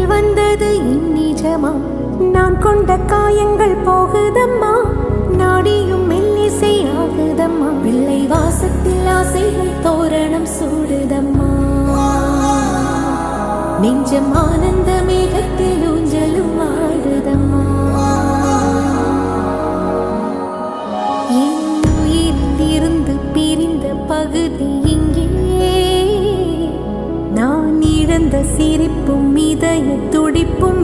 வந்தது நிஜமா? நான் கொண்ட காயங்கள் போகுதம்மா, நாடியும் மெல்லிசை ஆகுதம்மா. பிள்ளை வாசத்தில் ஆசைகள் தோரணம் சூடுதம்மா. நெஞ்சம் ஆனந்த மேகத்தில் ஊஞ்சலும் ஆடுதம்மா. என் உயிரிலிருந்து பிரிந்த பகுதி இங்கே, நான் இழந்த சிரிப்பும் இதய துடிப்பும்